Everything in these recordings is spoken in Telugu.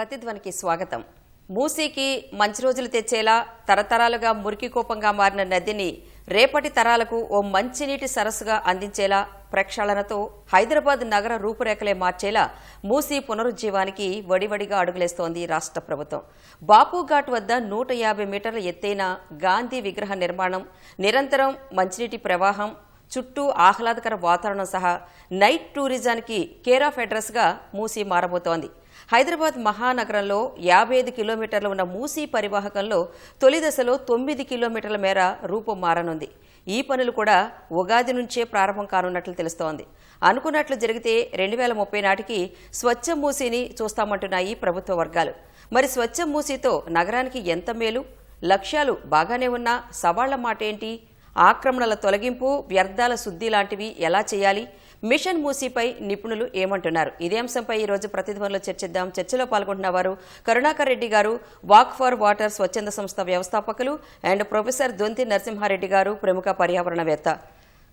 ప్రతిధ్వనికి స్వాగతం. మూసీకి మంచి రోజులు తెచ్చేలా తరతరాలుగా మురికి కోపంగా మారిన నదిని రేపటి తరాలకు ఓ మంచినీటి సరస్సుగా అందించేలా ప్రక్షాళనతో హైదరాబాద్ నగర రూపురేఖలే మార్చేలా మూసీ పునరుజ్జీవానికి వడివడిగా అడుగులేస్తోంది రాష్ట్ర ప్రభుత్వం. బాపుఘాట్ వద్ద 150 మీటర్ల ఎత్తైన గాంధీ విగ్రహ నిర్మాణం, నిరంతరం మంచినీటి ప్రవాహం, చుట్టూ ఆహ్లాదకర వాతావరణం సహా నైట్ టూరిజానికి కేర్ ఆఫ్ అడ్రస్గా మూసీ మారబోతోంది. హైదరాబాద్ మహానగరంలో 55 కిలోమీటర్లు ఉన్న మూసీ పరివాహకంలో తొలి దశలో 9 కిలోమీటర్ల మేర రూపం మారనుంది. ఈ పనులు కూడా ఉగాది నుంచే ప్రారంభం కానున్నట్లు తెలుస్తోంది. అనుకున్నట్లు జరిగితే 2030 నాటికి స్వచ్ఛ మూసీని చూస్తామంటున్నాయి ప్రభుత్వ వర్గాలు. మరి స్వచ్ఛ మూసీతో నగరానికి ఎంత మేలు? లక్ష్యాలు బాగానే ఉన్నా సవాళ్ల మాట ఏంటి? ఆక్రమణల తొలగింపు, వ్యర్థాల శుద్ధి లాంటివి ఎలా చేయాలి? మిషన్ మూసీపై నిపుణులు ఏమంటున్నారు? ఇదే అంశంపై ఈ రోజు ప్రతిధ్వనిలో చర్చిద్దాం. చర్చలో పాల్గొంటున్న వారు కరుణాకర్ రెడ్డి గారు, వాక్ ఫర్ వాటర్ స్వచ్ఛంద సంస్థ వ్యవస్థాపకులు, అండ్ ప్రొఫెసర్ దొంతి నరసింహారెడ్డి గారు, ప్రముఖ పర్యావరణవేత్త.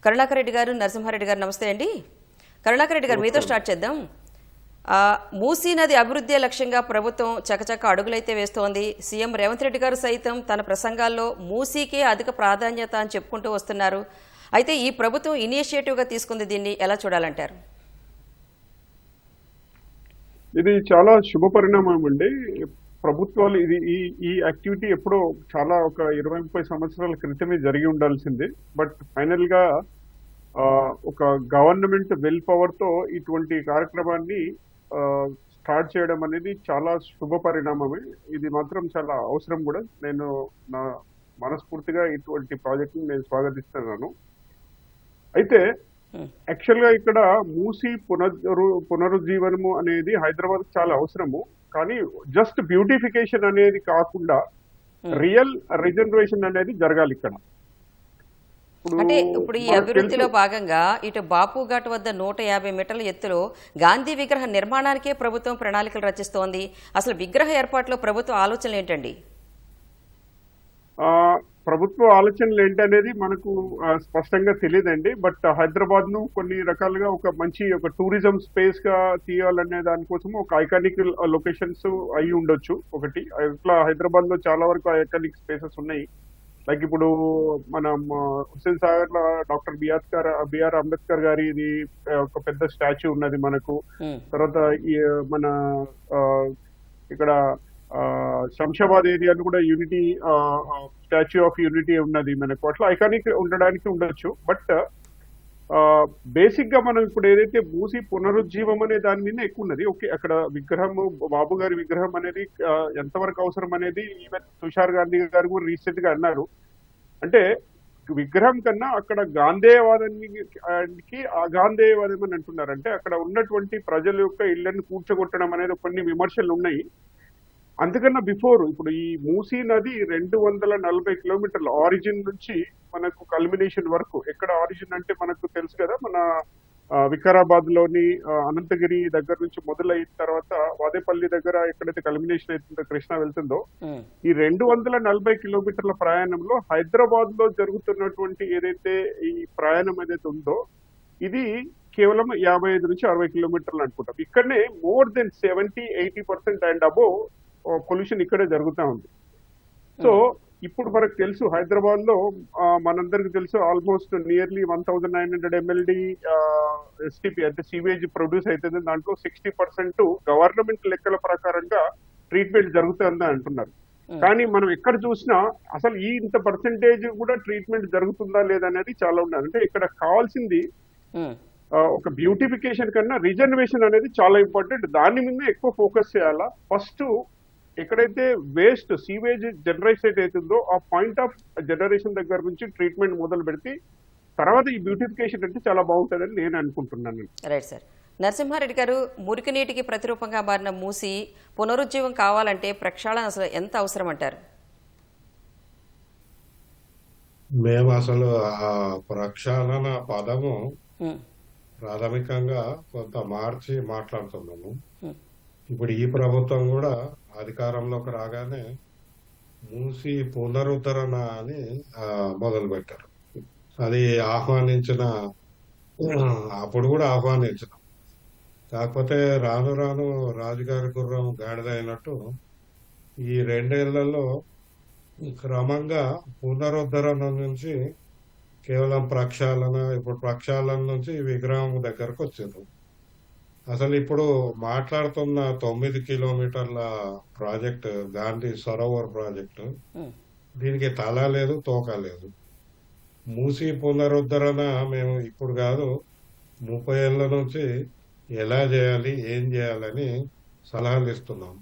కరుణాకర్ రెడ్డి గారు, నరసింహారెడ్డి గారు, నమస్తే అండి. కరుణాకర్ రెడ్డి గారు, మీతో స్టార్ట్ చేద్దాం. మూసీ నది అభివృద్ధి లక్ష్యంగా ప్రభుత్వం చకచక అడుగులైతే వేస్తోంది. సీఎం రేవంత్ రెడ్డి గారు సైతం తన ప్రసంగాల్లో మూసీకే అధిక ప్రాధాన్యత అని చెప్పుకుంటూ వస్తున్నారు. అయితే ఈ ప్రభుత్వం ఇనిషియేటివ్గా తీసుకుంది, దీన్ని ఎలా చూడాలంటారు? ఇది చాలా శుభ పరిణామం అండి. ప్రభుత్వాలు ఈ యాక్టివిటీ ఎప్పుడో చాలా ఒక 20-30 సంవత్సరాల క్రితమే జరిగి ఉండాల్సింది. బట్ ఫైనల్ గా ఒక గవర్నమెంట్ విల్ పవర్ తో ఇటువంటి కార్యక్రమాన్ని స్టార్ట్ చేయడం అనేది చాలా శుభ పరిణామమే. ఇది మాత్రం చాలా అవసరం కూడా. నేను నా మనస్ఫూర్తిగా ఇటువంటి ప్రాజెక్ట్ ని నేను స్వాగతిస్తున్నాను. అయితే యాక్చువల్ గా ఇక్కడ మూసీ పునరుజ్జీవనము అనేది హైదరాబాద్ చాలా అవసరము. కానీ జస్ట్ బ్యూటిఫికేషన్ అనేది కాకుండా రియల్ రిజనరేషన్ అనేది జరగాలి ఇక్కడ. అంటే ఇప్పుడు ఈ అభివృద్ధిలో భాగంగా ఇటు బాపుఘాట్ వద్ద 150 మీటర్ల ఎత్తులో గాంధీ విగ్రహ నిర్మాణానికే ప్రభుత్వం ప్రణాళికలు రచిస్తోంది. అసలు విగ్రహ ఏర్పాటులో ప్రభుత్వ ఆలోచనలు ఏంటండి? ప్రభుత్వ ఆలోచనలు ఏంటనేది మనకు స్పష్టంగా తెలియదండి. బట్ హైదరాబాద్ ను కొన్ని రకాలుగా ఒక మంచి ఒక టూరిజం స్పేస్ గా తీయాలనే దానికోసం ఒక ఐకానిక్ లొకేషన్స్ అయి ఉండొచ్చు. ఒకటి ఇట్లా హైదరాబాద్ లో చాలా వరకు ఐకానిక్ స్పేసెస్ ఉన్నాయి. లైక్ ఇప్పుడు మనం హుస్సేన్ సాగర్ లో డాక్టర్ బిఆర్ అంబేద్కర్ గారి ఇది ఒక పెద్ద స్టాచ్యూ ఉన్నది మనకు. తర్వాత మన ఇక్కడ శంషాబాద్ ఏరియాలో కూడా యూనిటీ స్టాచ్యూ ఆఫ్ యూనిటీ ఉన్నది మనకు. అట్లా ఐకానిక్ ఉండడానికి ఉండొచ్చు. బట్ బేసిక్ గా మనం ఇప్పుడు ఏదైతే మూసీ పునరుజ్జీవం అనే దాని మీద ఎక్కువ ఉన్నది. ఓకే, అక్కడ విగ్రహం, బాబు గారి విగ్రహం అనేది ఎంతవరకు అవసరం అనేది ఈవెన్ తుషార్ గాంధీ గారు కూడా రీసెంట్ గా అన్నారు. అంటే విగ్రహం కన్నా అక్కడ గాంధేయవాదానికి అగాంధేయవాదం అని అంటున్నారు. అంటే అక్కడ ఉన్నటువంటి ప్రజల యొక్క ఇళ్లను కూర్చోగొట్టడం అనేది కొన్ని విమర్శలు ఉన్నాయి. అందుకన్నా బిఫోర్ ఇప్పుడు ఈ మూసీ నది 240 కిలోమీటర్ల ఆరిజిన్ నుంచి మనకు కల్మినేషన్ వరకు. ఎక్కడ ఆరిజిన్ అంటే మనకు తెలుసు కదా, మన వికారాబాద్ లోని అనంతగిరి దగ్గర నుంచి మొదలైన తర్వాత వాదేపల్లి దగ్గర ఎక్కడైతే కల్మినేషన్ అవుతుందో, కృష్ణ వెళ్తుందో, ఈ 240 కిలోమీటర్ల ప్రయాణంలో హైదరాబాద్ లో జరుగుతున్నటువంటి ఏదైతే ఈ ప్రయాణం ఏదైతే ఉందో ఇది కేవలం 55 నుంచి 60 కిలోమీటర్లు అనుకుంటాం. ఇక్కడనే more than 70-80% and above pollution ఇక్కడే జరుగుతూ ఉంది. సో ఇప్పుడు మనకు తెలుసు హైదరాబాద్ లో మనందరికి తెలుసు ఆల్మోస్ట్ నియర్లీ 1900 MLD ఎస్టీపీ అంటే సీవేజ్ ప్రొడ్యూస్ అవుతుంది. దాంట్లో 60% గవర్నమెంట్ లెక్కల ప్రకారంగా ట్రీట్మెంట్ జరుగుతుందని అంటున్నారు. కానీ మనం ఎక్కడ చూసినా అసలు ఈ ఇంత పర్సెంటేజ్ కూడా ట్రీట్మెంట్ జరుగుతుందా లేదనేది చాలా ఉన్నది. అంటే ఇక్కడ కావాల్సింది ఒక బ్యూటిఫికేషన్ కన్నా రిజర్వేషన్ అనేది చాలా ఇంపార్టెంట్. దాని మీద ఎక్కువ ఫోకస్ చేయాలా. ఫస్ట్ ఎక్కడైతే వేస్ట్ సీవేజ్ జనరేషన్ అవుతుందో ఆ పాయింట్ ఆఫ్ జనరేషన్ దగ్గర నుంచి ట్రీట్మెంట్ మొదలు పెడితే తర్వాత ఈ బ్యూటిఫికేషన్ అంటే చాలా బాగుంటుందని నేను అనుకుంటున్నాను. Right sir. నరసింహారెడ్డి గారు, మురికి నీటికి ప్రతిరూపంగా మారిన మూసి పునరుజ్జీవం కావాలంటే ప్రక్షాళన అసలు ఎంత అవసరం అంటారు? మేము అసలు ఆ ప్రక్షాళన పదము ప్రాథమికంగా కొంత మార్చి మాట్లాడుతున్నాము. ఇప్పుడు ఈ ప్రభుత్వం కూడా అధికారంలోకి రాగానే మూసి పునరుద్ధరణ అని మొదలు పెట్టారు. అది ఆహ్వానించిన అప్పుడు కూడా ఆహ్వానించినాం. కాకపోతే రాను రాను రాజుగారి గుర్రం గాడిద అయినట్టు ఈ 2 ఏళ్లలో క్రమంగా పునరుద్ధరణ నుంచి కేవలం ప్రక్షాళన, ఇప్పుడు ప్రక్షాళన నుంచి విగ్రహం దగ్గరకు వచ్చారు. అసలు ఇప్పుడు మాట్లాడుతున్న 9 కిలోమీటర్ల ప్రాజెక్ట్ గాంధీ సరోవర్ ప్రాజెక్టు, ఉమ్, దీనికి తల లేదు తోక లేదు. మూసీ పునరుద్ధరణ మేము ఇప్పుడు కాదు 30 ఏళ్ల నుంచి ఎలా చేయాలి, ఏం చేయాలని సలహాలు ఇస్తున్నాం.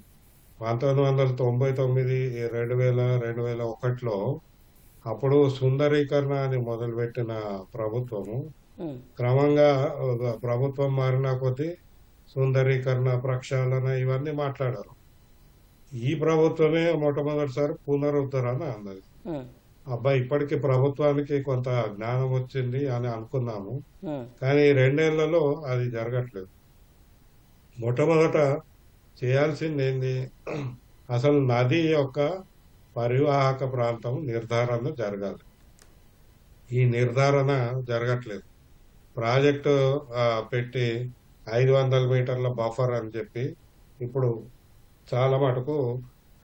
1999, 2001లో అప్పుడు సుందరీకరణ అని మొదలుపెట్టిన ప్రభుత్వము ఉమ్, క్రమంగా ప్రభుత్వం మారిన కొద్దీ సుందరీకరణ, ప్రక్షాళన ఇవన్నీ మాట్లాడారు. ఈ ప్రభుత్వమే మొట్టమొదటిసారి పునరుద్ధరణ అన్నది. ఉమ్, అబ్బాయి ఇప్పటికి ప్రభుత్వానికి కొంత జ్ఞానం వచ్చింది అని అనుకున్నాము, ఉమ్, కానీ 2 ఏళ్లలో అది జరగట్లేదు. మొట్టమొదట చేయాల్సింది ఏంది, అసలు నది యొక్క పరివాహక ప్రాంతం నిర్ధారణ జరగాలి. ఈ నిర్ధారణ జరగట్లేదు. ప్రాజెక్టు పెట్టి 500 మీటర్ల బఫర్ అని చెప్పి ఇప్పుడు చాలా మటుకు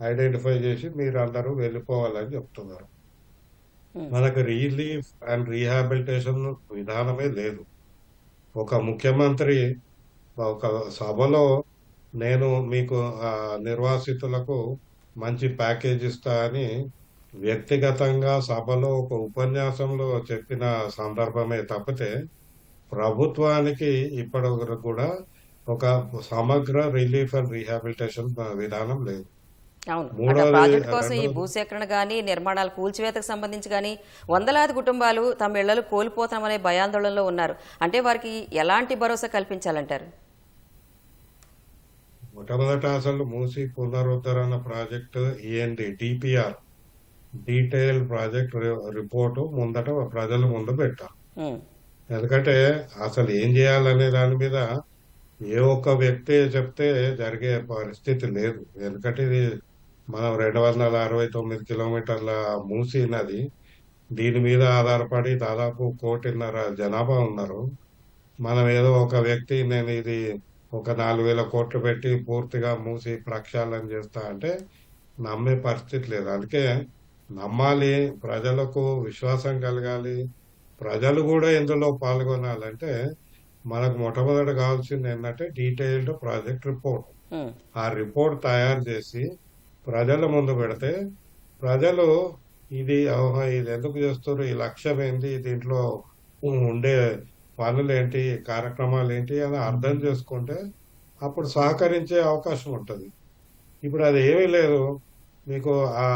ఐడెంటిఫై చేసి మీరు అందరూ వెళ్ళిపోవాలని చెప్తున్నారు. ఉమ్, మనకు రిలీఫ్ అండ్ రీహాబిలిటేషన్ విధానమే లేదు. ఒక ముఖ్యమంత్రి ఒక సభలో నేను మీకు నిర్వాసితులకు మంచి ప్యాకేజ్ ఇస్తా అని వ్యక్తిగతంగా సభలో ఒక ఉపన్యాసంలో చెప్పిన సందర్భమే తప్పితే ప్రభుత్వానికి ఇప్పటి వరకు కూడా ఒక సమగ్ర రిలీఫ్ అండ్ రీహాబిలిటేషన్ విధానం లేదు. అవును. అంటే ఆ మూడవది ప్రాజెక్ట్ కోసం ఈ రెండవది భూసేకరణ కానీ, నిర్మాణాల కూల్చివేతకు సంబంధించి కానీ వందలాది కుటుంబాలు తమ ఇళ్లలు కోల్పోతామనే భయాందోళనలో ఉన్నారు. అంటే వారికి ఎలాంటి భరోసా కల్పించాలంటారు? మొట్టమొదట అసలు మూసీ పునరుద్ధరణ ప్రాజెక్టు ఏంటి, డిపిఆర్, డీటెయిల్ ప్రాజెక్ట్ రిపోర్టు ముందట ప్రజల ముందు పెట్టారు. ఉమ్, ఎందుకంటే అసలు ఏం చేయాలనే దాని మీద ఏ ఒక్క వ్యక్తి చెప్తే జరిగే పరిస్థితి లేదు. ఎందుకంటే ఇది మనం 269 కిలోమీటర్ల మూసీ నది, దీని మీద ఆధారపడి దాదాపు 1.5 కోటి జనాభా ఉన్నారు. మనం ఏదో ఒక వ్యక్తి నేను ఇది ఒక 4,000 కోట్లు పెట్టి పూర్తిగా మూసి ప్రక్షాళన చేస్తా అంటే నమ్మే పరిస్థితి లేదు. అందుకే నమ్మాలి, ప్రజలకు విశ్వాసం కలగాలి, ప్రజలు కూడా ఇందులో పాల్గొనాలంటే మనకు మొట్టమొదట కావాల్సింది ఏంటంటే డీటెయిల్డ్ ప్రాజెక్ట్ రిపోర్ట్. ఉమ్, ఆ రిపోర్ట్ తయారు చేసి ప్రజల ముందు పెడితే ప్రజలు ఇది ఇది ఎందుకు చేస్తారు, ఈ లక్ష్యం ఏంటి, దీంట్లో ఉండే పనులు ఏంటి, కార్యక్రమాలు ఏంటి అని అర్థం చేసుకుంటే అప్పుడు సహకరించే అవకాశం ఉంటుంది. ఇప్పుడు అది ఏమీ లేదు. మీకు ఆ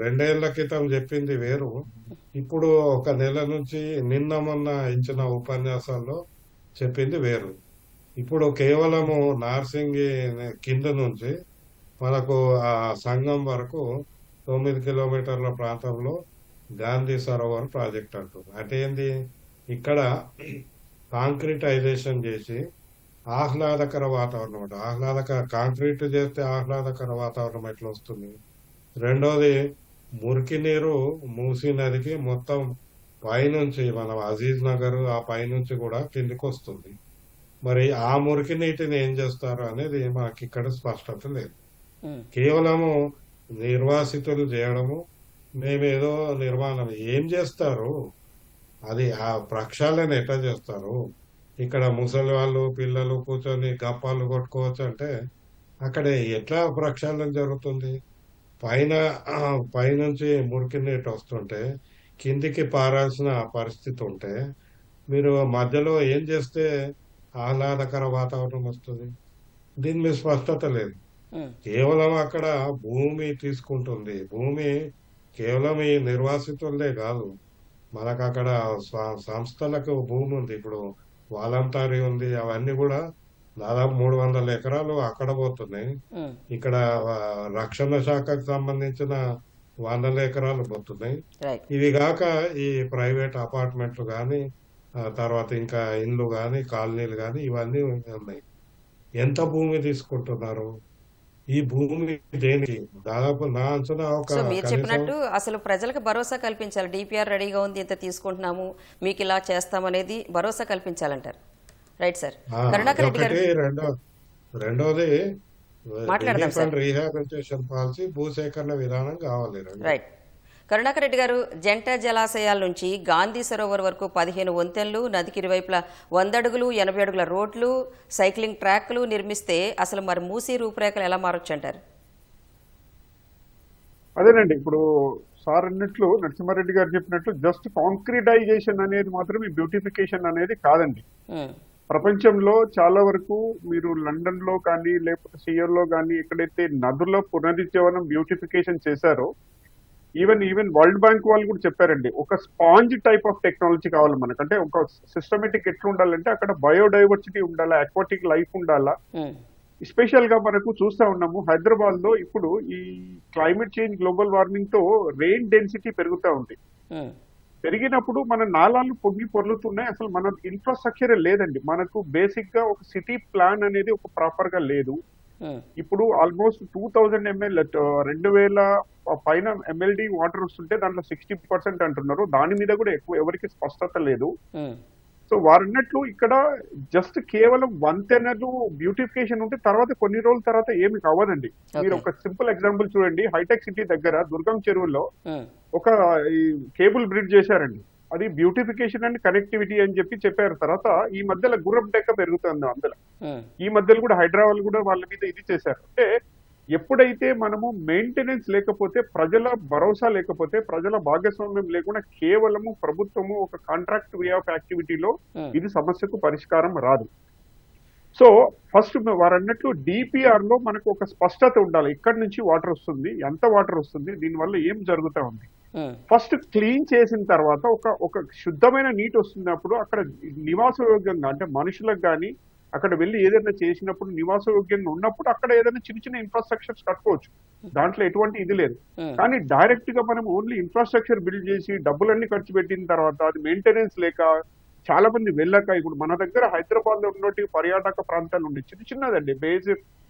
2 ఏళ్ల క్రితం చెప్పింది వేరు, ఇప్పుడు ఒక నెల నుంచి నిన్న మొన్న ఇచ్చిన ఉపన్యాసాల్లో చెప్పింది వేరు. ఇప్పుడు కేవలము నార్సింగి కింద నుంచి మనకు ఆ సంగం వరకు 9 కిలోమీటర్ల ప్రాంతంలో గాంధీ సరోవర్ ప్రాజెక్ట్ అంటుంది. అంటే ఏంది, ఇక్కడ కాంక్రీటైజేషన్ చేసి ఆహ్లాదకర వాతావరణం కాంక్రీట్ చేస్తే ఆహ్లాదకర వాతావరణం ఎట్లా వస్తుంది? రెండోది, మురికి నీరు మూసీ నదికి మొత్తం పైనుంచి మనం అజీజ్ నగర్ ఆ పైనుంచి కూడా కిందికి వస్తుంది. మరి ఆ మురికి నీటిని ఏం చేస్తారు అనేది మాకు ఇక్కడ స్పష్టత లేదు. ఉమ్, కేవలము నిర్వాసితులు చేయడము, మేమేదో నిర్మాణం ఏం చేస్తారు, అది ఆ ప్రక్షాళన ఎట్లా చేస్తారు? ఇక్కడ ముసలి వాళ్ళు పిల్లలు కూర్చొని గప్పాలు కొట్టుకోవచ్చు అంటే అక్కడ ఎట్లా ప్రక్షాళన జరుగుతుంది? పైనుంచి మురికి నీటి వస్తుంటే కిందికి పారాల్సిన పరిస్థితి ఉంటే మీరు మధ్యలో ఏం చేస్తే ఆహ్లాదకర వాతావరణం వస్తుంది? దీని మీద స్పష్టత లేదు. ఉమ్, కేవలం అక్కడ భూమి తీసుకుంటుంది. భూమి కేవలం ఈ నిర్వాసితులదే కాదు, మనకు అక్కడ సంస్థలకు భూమి ఉంది. ఇప్పుడు వాలంటారీ ఉంది, అవన్నీ కూడా దాదాపు 300 ఎకరాలు అక్కడ పోతున్నాయి. ఉమ్, ఇక్కడ రక్షణ శాఖకు సంబంధించిన 100 ఎకరాలు పోతున్నాయి. రైట్. ఇవి కాక ఈ ప్రైవేట్ అపార్ట్మెంట్లు కానీ తర్వాత ఇంకా ఇండ్లు కానీ కాలనీలు కానీ ఇవన్నీ ఉన్నాయి. ఎంత భూమి తీసుకుంటున్నారు? ఈ భూమి దేనికి? దాదాపు నా అంచనా ఒక సో మీరు కనీసం చెప్పినట్టు అసలు ప్రజలకు భరోసా కల్పించాలి. డిపిఆర్ రెడీగా ఉంది, ఇంత తీసుకుంటున్నాము, మీకు ఇలా చేస్తామనేది భరోసా కల్పించాలంటారు. Right sir. కరుణాకర్ రెడ్డి గారు అదొకటి. రెండోది మాట్లాడదాం relief sir. And rehabilitation policy, భూసేకరణ విధానం కావాలి రెండు. రైట్. కరుణాకర్ రెడ్డి గారు, జంట జలాశయాల నుంచి గాంధీ సరోవర్ వరకు 15 వంతెనలు, నదికి ఇరువైపులా 100 అడుగులు 80 అడుగుల రోడ్లు, సైక్లింగ్ ట్రాక్లు నిర్మిస్తే అసలు మరి మూసీ రూపురేఖలు ఎలా మారొచ్చు అంటారు? అదేనండి, ఇప్పుడు సార్ అన్నట్లు, నరసింహారెడ్డి గారు చెప్పినట్లు జస్ట్ కాంక్రీటైజేషన్ అనేది మాత్రమే బ్యూటిఫికేషన్ అనేది కాదండి. ప్రపంచంలో చాలా వరకు మీరు లండన్ లో కానీ లేకపోతే సియోల్ లో కానీ ఎక్కడైతే నదుల పునరుజ్జీవనం బ్యూటిఫికేషన్ చేశారో, ఈవెన్ వరల్డ్ బ్యాంక్ వాళ్ళు కూడా చెప్పారండి, ఒక స్పాంజ్ టైప్ ఆఫ్ టెక్నాలజీ కావాలి మనకు. అంటే ఒక సిస్టమేటిక్ ఎట్లా ఉండాలంటే అక్కడ బయోడైవర్సిటీ ఉండాలా, అక్వాటిక్ లైఫ్ ఉండాలా. స్పెషల్ గా మనకు చూస్తా ఉన్నాము హైదరాబాద్ లో ఇప్పుడు ఈ క్లైమేట్ చేంజ్, గ్లోబల్ వార్మింగ్ తో రెయిన్ డెన్సిటీ పెరుగుతూ ఉంది. పెరిగినప్పుడు మన నాలాలు పొంగి పొర్లుతున్నాయి. అసలు మన ఇన్ఫ్రాస్ట్రక్చర్ లేదండి. మనకు బేసిక్ గా ఒక సిటీ ప్లాన్ అనేది ఒక ప్రాపర్ గా లేదు. ఇప్పుడు ఆల్మోస్ట్ 2000 ml 2000 పైన MLD వాటర్ వస్తుంటే దాంట్లో 60% అంటున్నారు. దాని మీద కూడా ఎక్కువ ఎవరికి స్పష్టత లేదు. సో వారన్నట్లు ఇక్కడ జస్ట్ కేవలం వంతెనలు బ్యూటిఫికేషన్ ఉంటే తర్వాత కొన్ని రోజుల తర్వాత ఏమి కావదండి. మీరు ఒక సింపుల్ ఎగ్జాంపుల్ చూడండి, హైటెక్ సిటీ దగ్గర దుర్గం చెరువులో ఒక కేబుల్ బ్రిడ్జ్ చేశారండి. అది బ్యూటిఫికేషన్ అండ్ కనెక్టివిటీ అని చెప్పారు. తర్వాత ఈ మధ్యలో గుర్రం డెక్క పెరుగుతుంది అందులో. ఈ మధ్యలో కూడా హైదరాబాద్ కూడా వాళ్ళ మీద ఇది చేశారు. అంటే ఎప్పుడైతే మనము మెయింటెనెన్స్ లేకపోతే, ప్రజల భరోసా లేకపోతే, ప్రజల భాగస్వామ్యం లేకుండా కేవలము ప్రభుత్వము ఒక కాంట్రాక్ట్ వే ఆఫ్ యాక్టివిటీలో ఇది సమస్యకు పరిష్కారం రాదు. సో ఫస్ట్ వారు అన్నట్లు డిపిఆర్ లో మనకు ఒక స్పష్టత ఉండాలి. ఇక్కడి నుంచి వాటర్ వస్తుంది, ఎంత వాటర్ వస్తుంది, దీనివల్ల ఏం జరుగుతూ ఉంది. ఫస్ట్ క్లీన్ చేసిన తర్వాత ఒక శుద్ధమైన నీటి వస్తున్నప్పుడు అక్కడ నివాసయోగ్యంగా, అంటే మనుషులకు కానీ అక్కడ వెళ్ళి ఏదైనా చేసినప్పుడు నివాసయోగ్యంగా ఉన్నప్పుడు అక్కడ ఏదైనా చిన్న చిన్న ఇన్ఫ్రాస్ట్రక్చర్స్ కట్టుకోవచ్చు. దాంట్లో ఎటువంటి ఇది లేదు. కానీ డైరెక్ట్ గా మనం ఓన్లీ ఇన్ఫ్రాస్ట్రక్చర్ బిల్డ్ చేసి డబ్బులన్నీ ఖర్చు పెట్టిన తర్వాత అది మెయింటెనెన్స్ లేక చాలా మంది వెళ్ళక, ఇప్పుడు మన దగ్గర హైదరాబాద్ లో ఉన్నట్టు పర్యాటక ప్రాంతాలు ఉండే చిన్నదండి.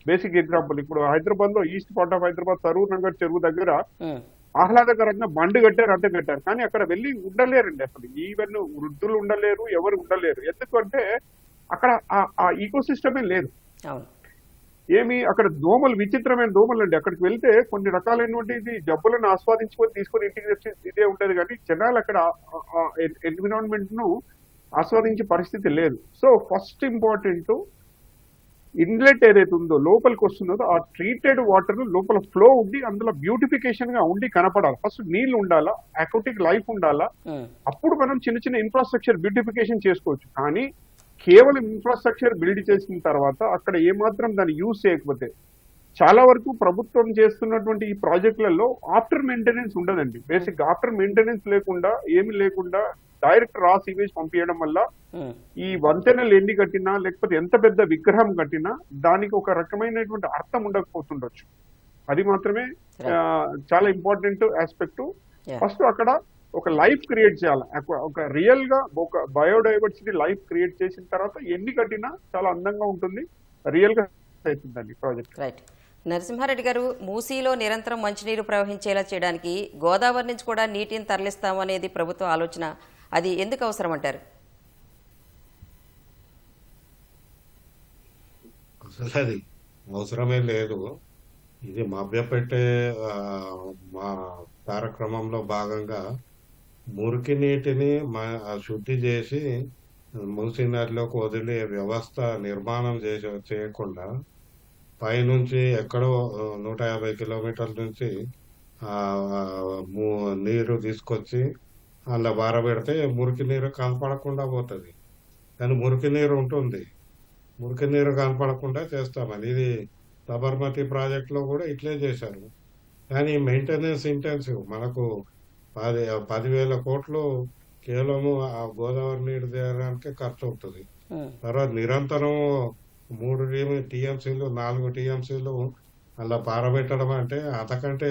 బేసిక్ ఎగ్జాంపుల్, ఇప్పుడు హైదరాబాద్ లో east part of Hyderabad Saroor Nagar చెరువు దగ్గర ఆహ్లాదకరంగా బండి కట్టారు, అంతే కట్టారు. కానీ అక్కడ వెళ్ళి ఉండలేరండి. అసలు ఈవెన్ వృద్ధులు ఉండలేరు, ఎవరు ఉండలేరు. ఎందుకంటే అక్కడ ఆ ఈకో సిస్టమే లేదు. ఏమి అక్కడ దోమలు, విచిత్రమైన దోమలు అండి. అక్కడికి వెళ్తే కొన్ని రకాలైనటువంటి జబ్బులను ఆస్వాదించుకొని తీసుకొని ఇంటికి తెచ్చి ఇదే ఉంటది. కానీ జనాలు అక్కడ ఎన్విరాన్మెంట్ ను ఆస్వాదించే పరిస్థితి లేదు. సో ఫస్ట్ ఇంపార్టెంట్, ఇన్లెట్ ఏదైతే ఉందో లోపలికి వస్తున్నదో ఆ ట్రీటెడ్ వాటర్ లోపల ఫ్లో ఉండి అందులో బ్యూటిఫికేషన్ గా ఉండి కనపడాలి. ఫస్ట్ నీళ్లు ఉండాలా, అక్వాటిక్ లైఫ్ ఉండాలా. అప్పుడు మనం చిన్న చిన్న ఇన్ఫ్రాస్ట్రక్చర్ బ్యూటిఫికేషన్ చేసుకోవచ్చు. కానీ కేవలం ఇన్ఫ్రాస్ట్రక్చర్ బిల్డ్ చేసిన తర్వాత అక్కడ ఏమాత్రం దాన్ని యూజ్ చేయకపోతే, చాలా వరకు ప్రభుత్వం చేస్తున్నటువంటి ఈ ప్రాజెక్టులలో ఆఫ్టర్ మెయింటెనెన్స్ ఉండదండి. బేసిక్ ఆఫ్టర్ మెయింటెనెన్స్ లేకుండా, ఏమి లేకుండా డైరెక్ట్ రా సీవేజ్ పంపించడం వల్ల ఈ వంతెనలు ఎన్ని కట్టినా లేకపోతే ఎంత పెద్ద విగ్రహం కట్టినా దానికి ఒక రకమైనటువంటి అర్థం ఉండకపోతుండొచ్చు. అది మాత్రమే చాలా ఇంపార్టెంట్ ఆస్పెక్ట్. ఫస్ట్ అక్కడ ఒక లైఫ్ క్రియేట్ చేయాలి. ఒక రియల్ గా ఒక బయోడైవర్సిటీ లైఫ్ క్రియేట్ చేసిన తర్వాత ఎన్ని కట్టినా చాలా అందంగా ఉంటుంది, రియల్ గా అవుతుందండి ప్రాజెక్ట్. రైట్. నరసింహారెడ్డి గారు, మూసీలో నిరంతరం మంచినీరు ప్రవహించేలా చేయడానికి గోదావరి నుంచి కూడా నీటిని తరలిస్తామనేది ప్రభుత్వ ఆలోచన. అది ఎందుకు అవసరం అంటారు? అసలు అది అవసరమే లేదు. ఇది మభ్యపెట్టే మా కార్యక్రమంలో భాగంగా మురికి నీటిని శుద్ధి చేసి మూసీ నదిలోకి వదిలే వ్యవస్థ నిర్మాణం చేయకుండా పైనుంచి ఎక్కడో 150 కిలోమీటర్ల నుంచి నీరు తీసుకొచ్చి అలా బారబెడితే మురికి నీరు కనపడకుండా పోతుంది. కానీ మురికి నీరు ఉంటుంది, మురికి నీరు కనపడకుండా చేస్తామని. ఇది సబర్మతి ప్రాజెక్టులో కూడా ఇట్లే చేశారు. కానీ మెయింటెనెన్స్ ఇంటెన్సివ్. మనకు 10,000 కోట్లు కేవలము ఆ గోదావరి నీరు తీయడానికే ఖర్చు అవుతుంది. తర్వాత నిరంతరం 3 టీఎంసీలు 4 టీఎంసీలు అలా పారబెట్టడం అంటే అంతకంటే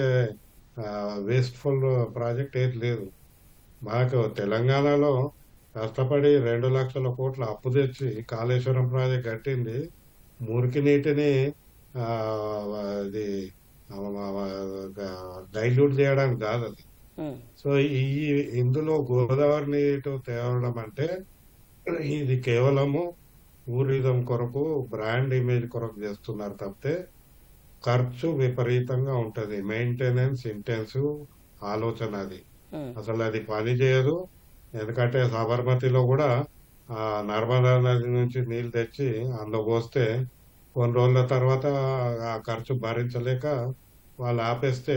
వేస్ట్ఫుల్ ప్రాజెక్ట్ ఏది లేదు. మనకు తెలంగాణలో కష్టపడి 2 లక్షల కోట్ల అప్పు తెచ్చి కాళేశ్వరం ప్రాజెక్ట్ కట్టింది మురికి నీటిని అది డైల్యూట్ చేయడానికి కాదు అది. సో ఇందులో గోదావరి నీరు తేవడం అంటే ఇది కేవలము టూరిజం కొరకు బ్రాండ్ ఇమేజ్ కొరకు చేస్తున్నారు తప్పితే ఖర్చు విపరీతంగా ఉంటది. మెయింటెనెన్స్ ఇంటెన్సివ్ ఆలోచన అది. ఉమ్, అసలు అది పని చేయదు. ఎందుకంటే సబర్మతిలో కూడా ఆ నర్మదా నది నుంచి నీళ్లు తెచ్చి అందులో పోస్తే కొన్ని రోజుల తర్వాత ఆ ఖర్చు భరించలేక వాళ్ళు ఆపేస్తే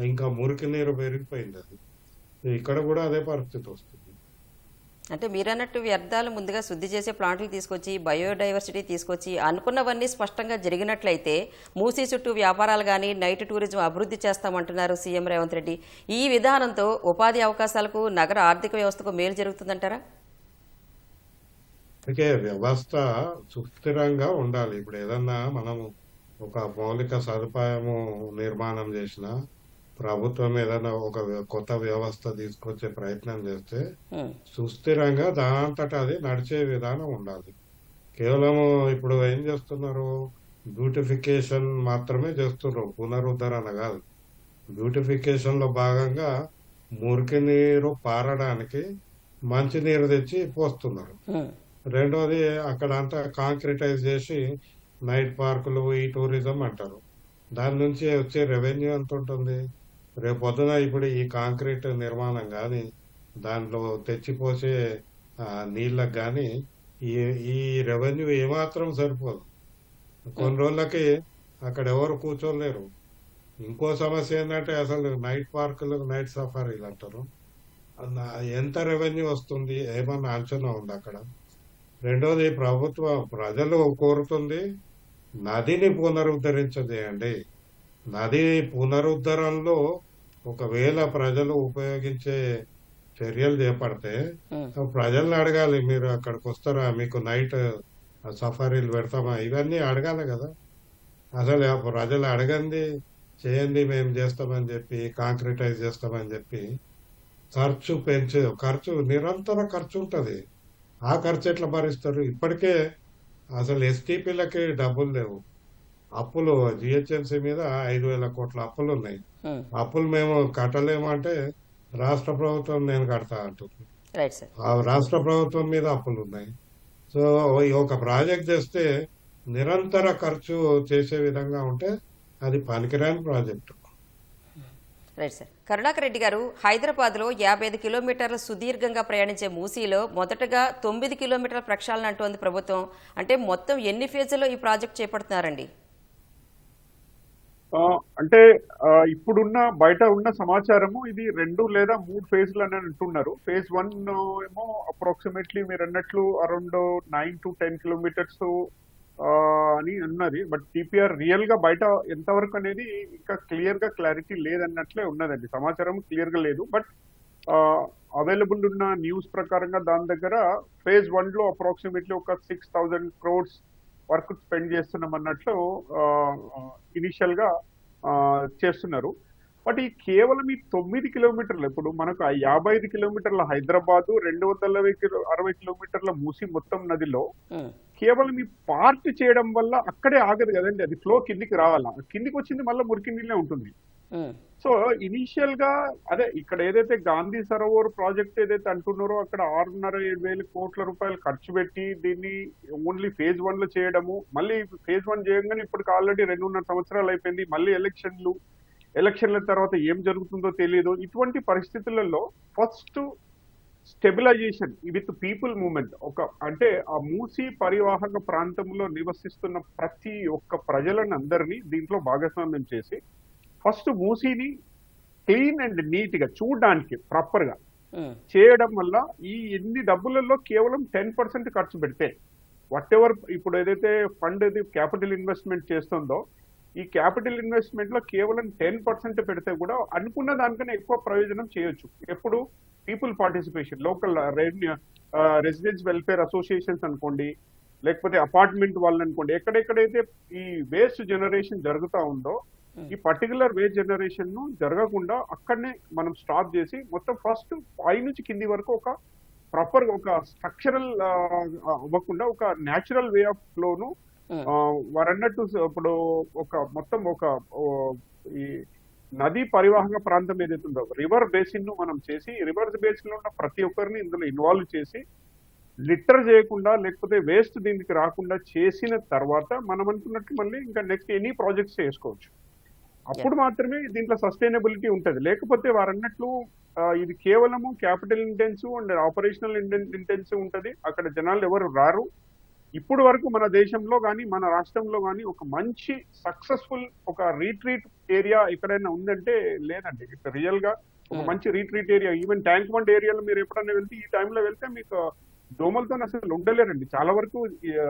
ఇంకా మురికి నీరు పెరిగిపోయింది అది. ఇక్కడ కూడా అదే పరిస్థితి వస్తుంది. అంటే మీరన్నట్టు వ్యర్థాలు ముందుగా శుద్ధి చేసే ప్లాంట్లు తీసుకొచ్చి బయోడైవర్సిటీ తీసుకొచ్చి అనుకున్నవన్నీ స్పష్టంగా జరిగినట్లయితే మూసీ చుట్టూ వ్యాపారాలు కానీ నైట్ టూరిజం అభివృద్ధి చేస్తామంటున్నారు సీఎం రేవంత్ రెడ్డి. ఈ విధానంతో ఉపాధి అవకాశాలకు నగర ఆర్థిక వ్యవస్థకు మేలు జరుగుతుందంటారా? అందుకే వ్యవస్థ సుస్థిరంగా ఉండాలి. ఇప్పుడు ఏదన్నా మనము ఒక మౌలిక సదుపాయము నిర్మాణం చేసిన ప్రభుత్వం ఏదైనా ఒక కొత్త వ్యవస్థ తీసుకొచ్చే ప్రయత్నం చేస్తే ఉమ్, సుస్థిరంగా దానంతట అది నడిచే విధానం ఉండాలి. కేవలము ఇప్పుడు ఏం చేస్తున్నారు, బ్యూటిఫికేషన్ మాత్రమే చేస్తున్నారు, పునరుద్ధరణ కాదు. బ్యూటిఫికేషన్ లో భాగంగా మురికి నీరు పారడానికి మంచి నీరు తెచ్చి పోస్తున్నారు. ఉమ్, రెండోది అక్కడ అంతా కాంక్రిటైజ్ చేసి నైట్ పార్కులు ఈ టూరిజం అంటారు. దాని నుంచి వచ్చే రెవెన్యూ ఎంత ఉంటుంది? రేపు పొద్దున ఇప్పుడు ఈ కాంక్రీట్ నిర్మాణం కానీ దాంట్లో తెచ్చిపోసే నీళ్ళకి కానీ ఈ ఈ రెవెన్యూ ఏమాత్రం సరిపోదు. కొన్ని రోజులకి అక్కడ ఎవరు కూర్చోలేరు. ఇంకో సమస్య ఏంటంటే అసలు నైట్ పార్కులు నైట్ సఫారీలు అంటారు. ఎంత రెవెన్యూ వస్తుంది ఏమన్నా అంచనా ఉంది అక్కడ? రెండోది ప్రభుత్వం ప్రజలు కోరుతుంది నదిని పునరుద్ధరించదేయండి. నది పునరుద్ధరణలో ఒకవేళ ప్రజలు ఉపయోగించే చర్యలు చేపడితే ఉమ్, ప్రజల్ని అడగాలి, మీరు అక్కడికి వస్తారా, మీకు నైట్ సఫారీలు పెడతామా, ఇవన్నీ అడగాలి కదా. అసలు ఆ ప్రజలు అడగండి చేయండి మేము చేస్తామని చెప్పి కాంక్రిటైజ్ చేస్తామని చెప్పి ఖర్చు నిరంతర ఖర్చు ఉంటుంది. ఆ ఖర్చు ఎట్లా భరిస్తారు? ఇప్పటికే అసలు ఎస్టీపీలకి డబ్బులు లేవు. అప్పులు జిహెచ్ఎంసీ మీద 5,000 కోట్ల అప్పులు ఉన్నాయి. ఉమ్, అప్పులు మేము కట్టలేము అంటే రాష్ట్ర ప్రభుత్వం నేను కడతా అంటుంది. Right sir. ఆ రాష్ట్ర ప్రభుత్వం మీద అప్పులు ఉన్నాయి. సో ఈ ఒక ప్రాజెక్ట్ చేస్తే నిరంతర ఖర్చు చేసే విధంగా ఉంటే అది పనికిరాని project. Right sir. Karunakar Reddy గారు, హైదరాబాద్లో 55 కిలోమీటర్ల సుదీర్ఘంగా ప్రయాణించే మూసీలో మొదటగా 9 కిలోమీటర్ల ప్రక్షాళన అంటోంది ప్రభుత్వం. అంటే మొత్తం ఎన్ని ఫేజుల్లో ఈ ప్రాజెక్ట్ చేపడుతున్నారండి? అంటే ఇప్పుడున్న బయట ఉన్న సమాచారము ఇది 2 లేదా 3 ఫేజ్లు అని అంటున్నారు. ఫేజ్ 1 ఏమో అప్రాక్సిమేట్లీ మీరు అన్నట్లు అరౌండ్ 9 to 10 కిలోమీటర్స్ అని ఉన్నది. బట్ టీపీఆర్ రియల్ గా బయట ఎంతవరకు అనేది ఇంకా క్లియర్ గా క్లారిటీ లేదన్నట్లే ఉన్నదండి. సమాచారం క్లియర్ గా లేదు. బట్ అవైలబుల్ ఉన్న న్యూస్ ప్రకారంగా దాని దగ్గర ఫేజ్ 1 లో అప్రాక్సిమేట్లీ ఒక 6,000 crores వర్క్ స్పెండ్ చేస్తున్నాం అన్నట్లు ఇనిషియల్ గా చేస్తున్నారు. బట్ ఈ కేవలం ఈ 9 కిలోమీటర్లు, ఇప్పుడు మనకు 55 కిలోమీటర్ల హైదరాబాద్, 260 కిలోమీటర్ల మూసి మొత్తం నదిలో ఉమ్, కేవలం ఈ పార్ట్ చేయడం వల్ల అక్కడే ఆగదు కదండి. అది ఫ్లో కిందికి రావాలా, కిందికి వచ్చింది మళ్ళీ మురికి నీళ్ళే ఉంటుంది. ఉమ్, సో ఇనీషియల్ గా అదే ఇక్కడ ఏదైతే గాంధీ సరోవర్ ప్రాజెక్ట్ ఏదైతే అంటున్నారో అక్కడ 6,500 కోట్ల రూపాయలు ఖర్చు పెట్టి దీన్ని ఓన్లీ ఫేజ్ 1 లో చేయడము, మళ్ళీ ఫేజ్ 1 చేయగానే ఇప్పటికి ఆల్రెడీ 2.5 సంవత్సరాలు అయిపోయింది. మళ్ళీ ఎలక్షన్ల తర్వాత ఏం జరుగుతుందో తెలియదు. ఇటువంటి పరిస్థితులలో first stabilization with people movement, అంటే ఆ మూసీ పరివాహక ప్రాంతంలో నివసిస్తున్న ప్రతి ఒక్క ప్రజలను అందరినీ దీంట్లో భాగస్వామ్యం చేసి ఫస్ట్ మూసీని క్లీన్ అండ్ నీట్ గా చూడడానికి ప్రాపర్ గా ఉమ్, చేయడం వల్ల ఈ ఎన్ని డబ్బులలో కేవలం 10% ఖర్చు పెడితే వాట్ ఎవర్ ఇప్పుడు ఏదైతే ఫండ్ ఇది క్యాపిటల్ ఇన్వెస్ట్మెంట్ చేస్తుందో ఈ క్యాపిటల్ ఇన్వెస్ట్మెంట్ లో కేవలం 10% పెడితే కూడా అనుకున్న దానికన్నా ఎక్కువ ప్రయోజనం చేయొచ్చు. ఎప్పుడు people participation, local residence welfare associations అనుకోండి, లేకపోతే అపార్ట్మెంట్ వాళ్ళని అనుకోండి, ఎక్కడెక్కడైతే ఈ వేస్ట్ జనరేషన్ జరుగుతూ ఉందో ఈ పర్టికులర్ వేస్ట్ జనరేషన్ ను జరగకుండా అక్కడనే మనం స్టాప్ చేసి మొత్తం ఫస్ట్ పై నుంచి కింది వరకు ఒక ప్రాపర్ ఒక స్ట్రక్చరల్ అవ్వకుండా ఒక న్యాచురల్ వే ఆఫ్ ఫ్లోను వారన్నట్టు ఇప్పుడు మొత్తం ఈ నదీ పరివాహక ప్రాంతం ఏదైతే ఉందో రివర్ బేసిన్ ను మనం చేసి రివర్ బేసిన్ లో ఉన్న ప్రతి ఒక్కరిని ఇందులో ఇన్వాల్వ్ చేసి లిటర్ చేయకుండా లేకపోతే వేస్ట్ దీనికి రాకుండా చేసిన తర్వాత మనం అనుకున్నట్టు మళ్ళీ ఇంకా నెక్స్ట్ ఎనీ ప్రాజెక్ట్స్ చేసుకోవచ్చు. అప్పుడు మాత్రమే దీంట్లో సస్టైనబిలిటీ ఉంటుంది. లేకపోతే వారు అన్నట్లు ఇది కేవలము capital intensive and operational intensive ఉంటుంది. అక్కడ జనాలు ఎవరు రారు. ఇప్పుడు వరకు మన దేశంలో కానీ మన రాష్ట్రంలో కానీ ఒక మంచి సక్సెస్ఫుల్ ఒక రీట్రీట్ ఏరియా ఎక్కడైనా ఉందంటే లేదండి. ఇక్కడ రియల్ గా ఒక మంచి retreat area, even tank bund ఏరియాలో మీరు ఎప్పుడైనా వెళ్తే ఈ టైంలో వెళ్తే మీకు దోమలతో అసలు ఉండలేరండి. చాలా వరకు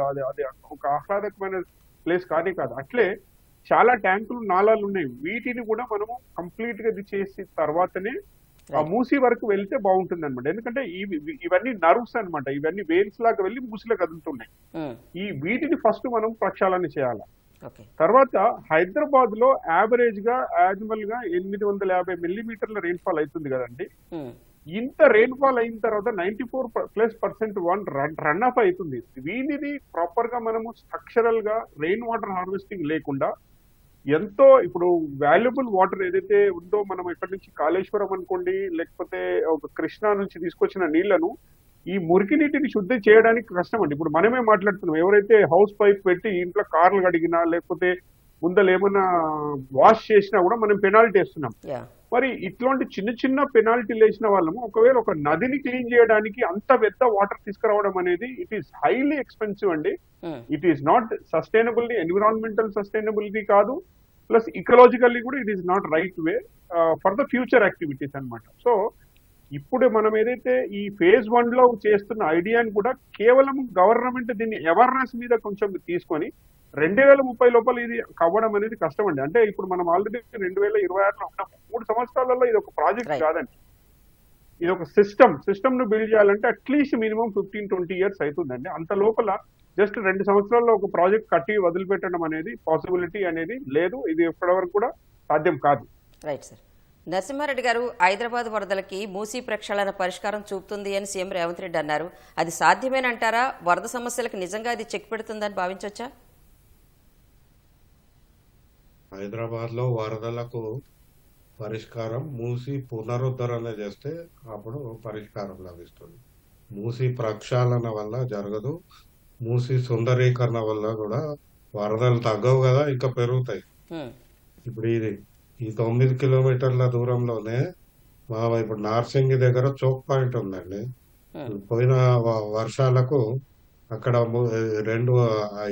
అది ఒక ఆహ్లాదకమైన ప్లేస్ కానే కాదు. అట్లే చాలా ట్యాంకులు నాలాలు ఉన్నాయి. వీటిని కూడా మనము కంప్లీట్ గా ఇది చేసిన తర్వాతనే ఆ మూసీ వరకు వెళ్తే బాగుంటుంది అనమాట. ఎందుకంటే ఇవన్నీ నర్వ్స్ అనమాట, ఇవన్నీ వేల్స్ లాగా వెళ్ళి మూసిలో కదులుతున్నాయి. వీటిని ఫస్ట్ మనం ప్రక్షాళన చేయాలి. తర్వాత హైదరాబాద్ లో యావరేజ్ గా యాన్యువల్ గా 850 మిల్లీమీటర్ల రెయిన్ఫాల్ అవుతుంది కదండి. ఇంత రెయిన్ఫాల్ అయిన తర్వాత 94+% రన్ ఆఫ్ అవుతుంది. వీనిది ప్రాపర్ గా మనము స్ట్రక్చరల్ గా రెయిన్ వాటర్ హార్వెస్టింగ్ లేకుండా ఎంతో ఇప్పుడు వాల్యుబుల్ వాటర్ ఏదైతే ఉందో మనం ఇక్కడ నుంచి కాళేశ్వరం అనుకోండి, లేకపోతే ఒక కృష్ణా నుంచి తీసుకొచ్చిన నీళ్లను ఈ మురికి నీటిని శుద్ధి చేయడానికి కష్టం అండి. ఇప్పుడు మనమే మాట్లాడుతున్నాం, ఎవరైతే హౌస్ పైప్ పెట్టి ఇంట్లో కార్లు కడిగినా లేకపోతే ముందలు ఏమైనా వాష్ చేసినా కూడా మనం పెనాల్టీ వేస్తున్నాం. మరి ఇట్లాంటి చిన్న చిన్న పెనాల్టీలు వేసిన వాళ్ళము ఒకవేళ ఒక నదిని క్లీన్ చేయడానికి అంత పెద్ద వాటర్ తీసుకురావడం అనేది ఇట్ ఈస్ హైలీ ఎక్స్పెన్సివ్ అండి. It is not sustainability, environmental sustainability కాదు, ప్లస్ ఇకలాజికల్లీ కూడా it is not right way for the future activities అనమాట. సో ఇప్పుడు మనం ఏదైతే ఈ phase 1 లో చేస్తున్న ఐడియాని కూడా కేవలం గవర్నమెంట్ దీన్ని అవేర్నెస్ మీద కొంచెం తీసుకొని 2030 లోపల ఇది కవ్వడం అనేది కష్టం అండి. అంటే ఇప్పుడు మనం ఆల్రెడీ 2026లో ఉన్నాం. 3 సంవత్సరాలలో ఇది ఒక ప్రాజెక్ట్ కాదండి, ఇది ఒక సిస్టమ్ ను బిల్డ్ చేయాలంటే అట్లీస్ట్ మినిమం 15-20 ఇయర్స్ అవుతుందండి. అంత లోపల జస్ట్ 2 సంవత్సరాల్లో ఒక ప్రాజెక్ట్ కట్టి వదిలిపెట్టడం అనేది పాసిబిలిటీ అనేది లేదు. ఇది ఎప్పటివరకు కూడా సాధ్యం కాదు. Right sir. నరసింహారెడ్డి గారు, హైదరాబాద్ వరదలకి మూసీ ప్రక్షాళన పరిష్కారం చూపుతుంది అని సీఎం రేవంత్ రెడ్డి అన్నారు. అది సాధ్యమేనంటారా? వరద సమస్యలకు నిజంగా అది చెక్ పెడుతుందని భావించవచ్చా? హైదరాబాద్ లో వరదలకు పరిష్కారం మూసి పునరుద్ధరణ చేస్తే అప్పుడు పరిష్కారం లభిస్తుంది. మూసి ప్రక్షాళన వల్ల జరగదు. మూసి సుందరీకరణ వల్ల కూడా వరదలు తగ్గవు కదా, ఇంకా పెరుగుతాయి. ఇప్పుడు ఈ 9 కిలోమీటర్ల దూరంలోనే ఇప్పుడు నార్సింగి దగ్గర చోక్ పాయింట్ ఉందండి. పోయిన వర్షాలకు అక్కడ 2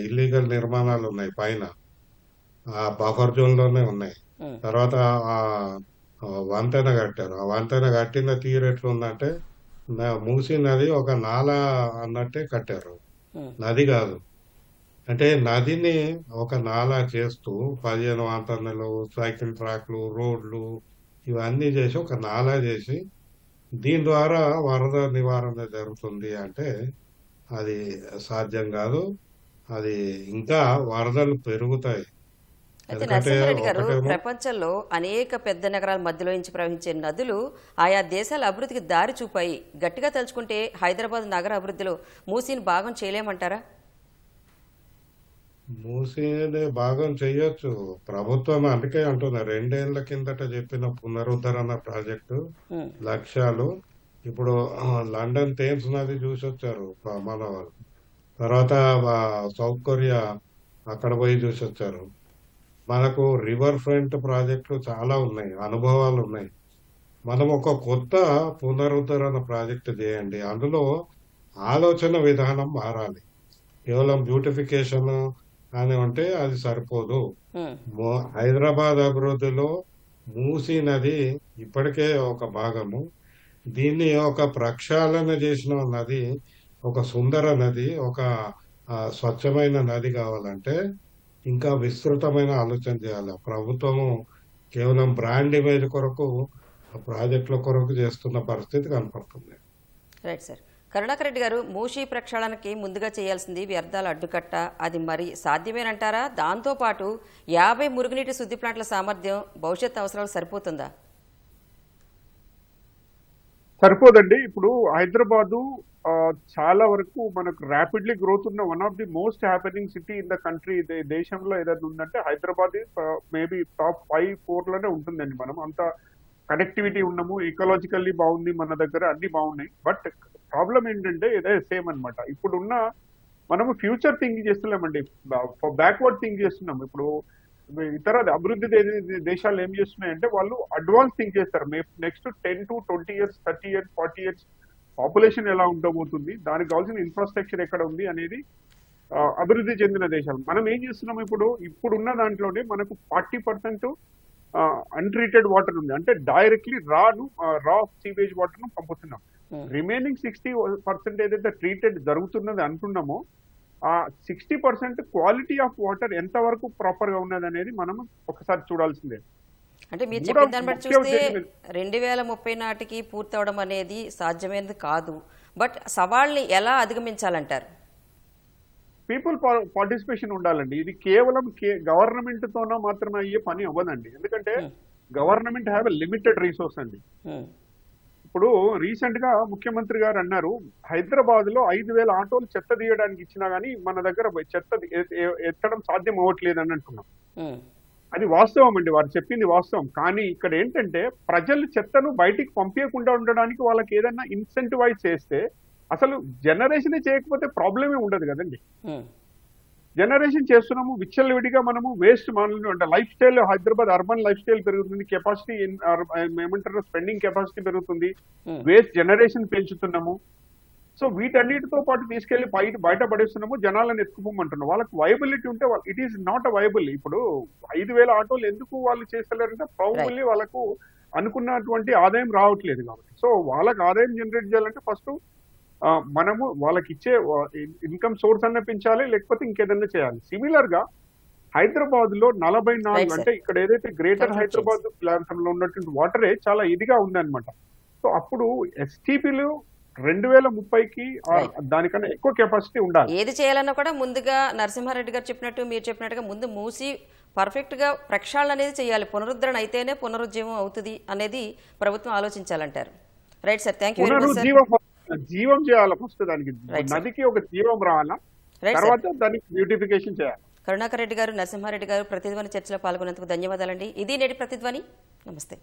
ఇల్లీగల్ నిర్మాణాలు ఉన్నాయి పైన, ఆ బఫర్ జోన్ లోనే ఉన్నాయి. తర్వాత ఆ వంతెన కట్టారు. ఆ వంతెన కట్టిన తీరు ఎట్లుందంటే మూసీ నది ఒక నాలా అన్నట్టే కట్టారు, నది కాదు. అంటే నదిని ఒక నాలా చేస్తూ 15 వంతెనలు, సైకిల్ ట్రాక్లు, రోడ్లు ఇవన్నీ చేసి ఒక నాలా చేసి దీని ద్వారా వరద నివారణ జరుగుతుంది అంటే అది సాధ్యం కాదు. అది ఇంకా వరదలు పెరుగుతాయి. అయితే నరసింహారెడ్డి గారు, ప్రపంచంలో అనేక పెద్ద నగరాల మధ్యలో నుంచి ప్రవహించే నదులు ఆయా దేశాల అభివృద్ధికి దారి చూపాయి. గట్టిగా తలుచుకుంటే హైదరాబాద్ నగర అభివృద్ధిలో మూసీని భాగం చేయలేమంటారా? మూసీని భాగం చేయొచ్చు ప్రభుత్వం. అందుకే అంటున్నా 2 ఏళ్ల కిందట చెప్పిన పునరుద్ధరణ ప్రాజెక్టు లక్ష్యాలు ఇప్పుడు లండన్ థేమ్స్ నది చూసి వచ్చారు మన వాళ్ళు. తర్వాత సౌత్ కొరియా అక్కడ పోయి చూసి వచ్చారు. మనకు రివర్ ఫ్రంట్ ప్రాజెక్టులు చాలా ఉన్నాయి, అనుభవాలు ఉన్నాయి. మనం ఒక కొత్త పునరుద్ధరణ ప్రాజెక్టు చేయండి, అందులో ఆలోచన విధానం మారాలి. కేవలం బ్యూటిఫికేషన్ అని అంటే అది సరిపోదు. హైదరాబాద్ అభివృద్ధిలో మూసీ నది ఇప్పటికే ఒక భాగము. దీన్ని ఒక ప్రక్షాళన చేసిన నది, ఒక సుందర నది, ఒక స్వచ్ఛమైన నది కావాలంటే ఇంకా విస్తృతమైన ఆలోచన చేయాలి. ప్రభుత్వము కేవలం బ్రాండ్ ఇమేజ్ కొరకు ప్రాజెక్టుల కొరకు చేస్తున్న పరిస్థితి కనపడుతుంది. Right sir. కరుణాకర్ రెడ్డి గారు, మూసీ ప్రక్షాళనకి ముందుగా చేయాల్సింది వ్యర్థాల అడ్డుకట్ట. అది మరి సాధ్యమేనంటారా? దాంతోపాటు 50 మురుగునీటి శుద్ధి ప్లాంట్ల సామర్థ్యం భవిష్యత్ అవసరాలు సరిపోతుందా? సరిపోదండి. ఇప్పుడు హైదరాబాదు చాలా వరకు మనకు ర్యాపిడ్లీ గ్రోత్ ఉన్న one of the most happening city in the country. దేశంలో ఏదైనా ఉందంటే హైదరాబాద్ మేబీ టాప్ 5-4 లోనే ఉంటుందండి. మనం అంత కనెక్టివిటీ ఉన్నాము, ఈకలాజికల్లీ బాగుంది, మన దగ్గర అన్ని బాగున్నాయి. బట్ ప్రాబ్లం ఏంటంటే ఇదే సేమ్ అన్నమాట. ఇప్పుడున్న మనము ఫ్యూచర్ థింక్ చేస్తున్నామండి, బ్యాక్వర్డ్ థింక్ చేస్తున్నాం. ఇప్పుడు ఇతర అభివృద్ధి దేశాలు ఏం చేస్తున్నాయంటే వాళ్ళు అడ్వాన్స్ థింక్ చేస్తారు. Next 10 to 20 years, 30 years, 40 years population ఎలా ఉండబోతుంది, దానికి కావాల్సిన ఇన్ఫ్రాస్ట్రక్చర్ ఎక్కడ ఉంది అనేది అభివృద్ధి చెందిన దేశాలు. మనం ఏం చేస్తున్నాం ఇప్పుడున్న దాంట్లోనే మనకు 40% అన్ట్రీటెడ్ వాటర్ ఉంది. అంటే డైరెక్ట్లీ రా సీవేజ్ వాటర్ ను పంపుతున్నాం. రిమైనింగ్ 60% ఏదైతే ట్రీటెడ్ జరుగుతున్నది అంటున్నామో ఆ 60% క్వాలిటీ ఆఫ్ వాటర్ ఎంత వరకు ప్రాపర్ గా ఉన్నది అనేది మనం ఒకసారి చూడాల్సిందే. అంటే మీరు చెప్పిన దాన్ని బట్టి చూస్తే 2030 నాటికి పూర్తి అవడం అనేది సాధ్యమైనది కాదు. బట్ సవాళ్ళని ఎలా అధిగమించాలంటారు? పీపుల్ పార్టిసిపేషన్ ఉండాలండి. ఇది కేవలం గవర్నమెంట్ తోన మాత్రమే అయ్యే పని అవ్వదండి. ఎందుకంటే government have a limited resource అండి. ఇప్పుడు రీసెంట్ గా ముఖ్యమంత్రి గారు అన్నారు, హైదరాబాద్ లో 5,000 ఆటోలు చెత్త తీయడానికి ఇచ్చినా గానీ మన దగ్గర చెత్త ఎత్తడం సాధ్యం అవ్వట్లేదు అని అంటున్నాం. అది వాస్తవం అండి, వారు చెప్పింది వాస్తవం. కానీ ఇక్కడ ఏంటంటే ప్రజలు చెత్తను బయటికి పంపించకుండా ఉండడానికి వాళ్ళకి ఏదైనా ఇన్సెంటివైజ్ చేస్తే, అసలు జనరేషన్ చేయకపోతే ప్రాబ్లమే ఉండదు కదండి. జనరేషన్ చేస్తున్నాము, విచ్చలవిడిగా మనము వేస్ట్ అంటే life style, Hyderabad urban life style పెరుగుతుంది, కెపాసిటీ ఏమంటారు స్పెండింగ్ కెపాసిటీ పెరుగుతుంది, వేస్ట్ జనరేషన్ పెంచుతున్నాము. సో వీటన్నిటితో పాటు తీసుకెళ్లి బయట పడేస్తున్నాము, జనాలను ఎత్తుకుపోమంటున్నాం. వాళ్ళకి వైబిలిటీ ఉంటే it is not a viable. ఇప్పుడు 5,000 ఆటోలు ఎందుకు వాళ్ళు చేస్తలేరంటే ప్రాబబ్లీ వాళ్ళకు అనుకున్నటువంటి ఆదాయం రావట్లేదు కాబట్టి. సో వాళ్ళకి ఆదాయం జనరేట్ చేయాలంటే ఫస్ట్ మనము వాళ్ళకి ఇచ్చే ఇన్కమ్ సోర్స్ అన్న పెంచాలి, లేకపోతే ఇంకేదన్నా చేయాలి. సిమిలర్ గా హైదరాబాద్ లో 44 అంటే ఇక్కడ ఏదైతే గ్రేటర్ హైదరాబాద్ ప్రాంతంలో ఉన్నటువంటి వాటరే చాలా ఇదిగా ఉందన్నమాట. సో అప్పుడు ఎస్టీపీలు 2030కి దానికన్నా ఎక్కువ కెపాసిటీ ఉండాలి. ఏది చేయాలన్నా కూడా ముందుగా నరసింహారెడ్డి గారు చెప్పినట్టు, మీరు చెప్పినట్టుగా ముందు మూసి పర్ఫెక్ట్ గా ప్రక్షాళన అనేది చేయాలి. పునరుద్ధరణ అయితేనే పునరుజ్జీవం అవుతుంది అనేది ప్రభుత్వం ఆలోచించాలంటారు. Right sir, thank you. జీవం చేయాలి ఫస్ట్, దానికి నదికి ఒక జీవం రావాలా, తర్వాత దానికి బ్యూటిఫికేషన్ చేయాలి. కరుణాకర్ రెడ్డి గారు, నరసింహారెడ్డి గారు ప్రతిధ్వని చర్చలో పాల్గొన్నందుకు ధన్యవాదాలండి. ఇది నేటి ప్రతిధ్వని. నమస్తే.